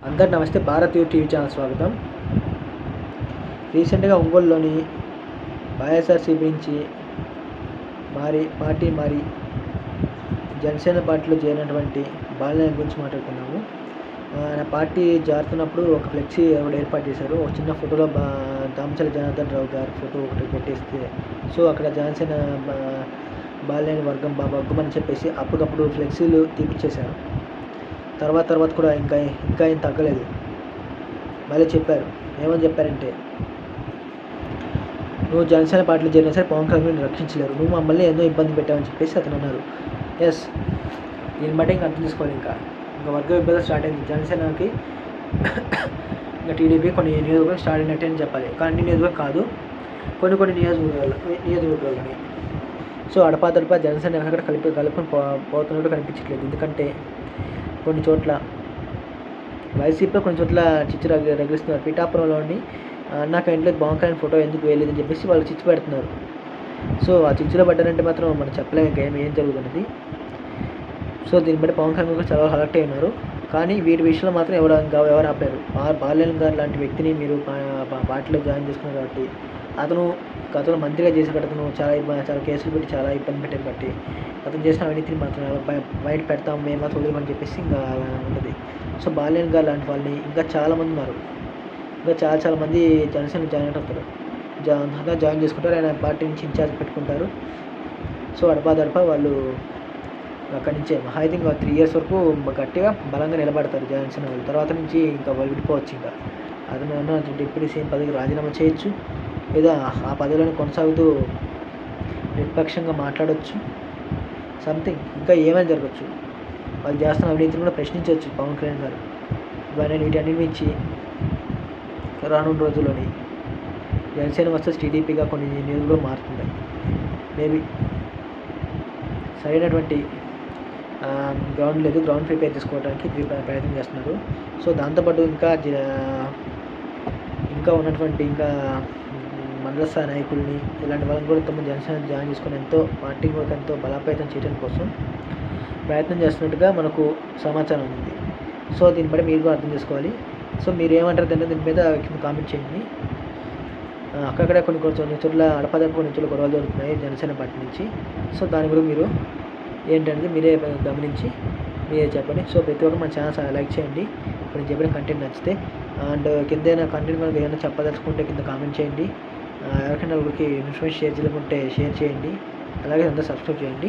అందరు నమస్తే. Bharat TV channel స్వాగతం. రీసెంట్గా ఒంగోలులోని వైఎస్ఆర్సీపీ నుంచి పార్టీ మారి జనసేన పార్టీలో చేరినటువంటి బాలయ్య గురించి మాట్లాడుకున్నాము. ఆయన పార్టీ జారుతున్నప్పుడు ఒక ఫ్లెక్సీ ఒకటి ఏర్పాటు చేశారు. ఒక చిన్న ఫోటోలో దామచల జనార్దన్ రావు గారి ఫోటో ఒకటి పెట్టేస్తే, సో అక్కడ జనసేన బాలయ్య వర్గం వర్గం చెప్పేసి అప్పటికప్పుడు ఫ్లెక్సీలు తీపిచ్చేశారు. తర్వాత కూడా ఇంకా ఏం తగ్గలేదు. మళ్ళీ చెప్పారు. ఏమని చెప్పారంటే, నువ్వు జనసేన పార్టీలో చేరినా సరే పవన్ కళ్యాణ్ రక్షించలేరు, నువ్వు మమ్మల్ని ఎన్నో ఇబ్బంది పెట్టావని చెప్పేసి అతను అన్నారు. ఎస్, దీన్ని బట్టి ఇంకా అర్థం చేసుకోవాలి. ఇంకా వర్గ విభేదం స్టార్ట్ అయింది జనసేనకి. ఇంకా టీడీపీ కొన్ని నియోజకవర్గాలు స్టార్ట్ అయినట్టే అని చెప్పాలి. కానీ అన్ని నియోజకవర్గం కాదు, కొన్ని నియోజకవర్గాలని. సో అడపా జనసేన ఎక్కడ కలుపుకొని పోతున్నట్టు కనిపించట్లేదు. ఎందుకంటే కొన్ని చోట్ల వైసీపీలో కొన్ని చోట్ల చిచ్చు రగిలిస్తున్నారు. పిఠాపురంలోని అన్నా క్యాంటీన్లో పవన్ కళ్యాణ్ ఫోటో ఎందుకు వేయలేదని చెప్పేసి వాళ్ళు చిచ్చు పెడుతున్నారు. సో ఆ చిచ్చులో పడ్డారంటే మాత్రం మనం చెప్పలేము ఇంకా ఏం జరుగుతున్నది. సో దీన్ని బట్టి పవన్ కళ్యాణ్ కూడా చాలా అలర్ట్ అయి ఉన్నారు. కానీ వీటి విషయంలో మాత్రం ఎవరు ఆపారు. బాలయ్య గారు లాంటి వ్యక్తిని మీరు పార్టీలో జాయిన్ చేసుకున్నారు కాబట్టి అతను మంత్రిగా చేసేటప్పుడు అతను చాలా కేసులు పెట్టి చాలా ఇబ్బంది పెట్టారు కాబట్టి అతను చేసిన అవినీతిని మాత్రం బయట పెడతాం మేము మాత్రం వదిలేమని చెప్పేసి ఇంకా ఉంటుంది. సో బాలయ్య గారు లాంటి వాళ్ళని ఇంకా చాలామంది ఉన్నారు. ఇంకా చాలా మంది జనసేన జాయిన్ అవుతారు, జాయిన్ చేసుకుంటారు. ఆయన పార్టీ నుంచి ఇన్ఛార్జ్ పెట్టుకుంటారు. సో అడపా వాళ్ళు అక్కడి నుంచే ఐ థింక్ 3 years వరకు గట్టిగా బలంగా నిలబడతారు జనసేన వాళ్ళు. తర్వాత నుంచి ఇంకా వాళ్ళు విడిపోవచ్చు. ఇంకా అతను డిప్యూటీ సీఎం పదవికి రాజీనామా చేయొచ్చు, లేదా ఆ పదవిలోనే కొనసాగుతూ నిష్పక్షంగా మాట్లాడవచ్చు. సంథింగ్ ఇంకా ఏమైనా జరగచ్చు. వాళ్ళు చేస్తున్న అవినీతిని కూడా ప్రశ్నించవచ్చు పవన్ కళ్యాణ్ గారు. వీటన్నిటి నుంచి రానున్న రోజుల్లోని జనసేన వర్సెస్ టీడీపీగా కొన్ని నియోజకవర్గాలు మారుతున్నాయి. మేబీ సరైనటువంటి గ్రౌండ్ లేదు, గ్రౌండ్ ప్రిపేర్ చేసుకోవడానికి ప్రయత్నం చేస్తున్నారు. సో దాంతోపాటు ఇంకా ఉన్నటువంటి మండల స్థాయి నాయకుల్ని ఇలాంటి వాళ్ళని కూడా తమ జనసేన జాయిన్ చేసుకుని పార్టీ కూడా ఎంతో బలోపేతం చేయడం కోసం ప్రయత్నం చేస్తున్నట్టుగా మనకు సమాచారం ఉంది. సో దీన్ని బట్టి మీరు కూడా అర్థం చేసుకోవాలి. సో మీరు ఏమంటారు దీని మీద కింద కామెంట్ చేయండి. అక్కడక్కడ కొన్ని చోట్ల కొన్ని చోట్ల గొడవలు జరుగుతున్నాయి జనసేన పార్టీ నుంచి. సో దాని కూడా మీరు ఏంటనేది మీరే గమనించి మీరే చెప్పండి. సో ప్రతి ఒక్కరు మన ఛానల్ లైక్ చేయండి ఇప్పుడు నేను చెప్పిన కంటెంట్ నచ్చితే. అండ్ కింద ఏదైనా కంటెంట్ మనకు ఏదైనా చెప్పదలుచుకుంటే కింద కామెంట్ చేయండి. ఎవరికైనా ఒకరికి ఇన్ఫర్మేషన్ షేర్ చేయాలనుకుంటే షేర్ చేయండి. అలాగే అందరూ సబ్స్క్రైబ్ చేయండి.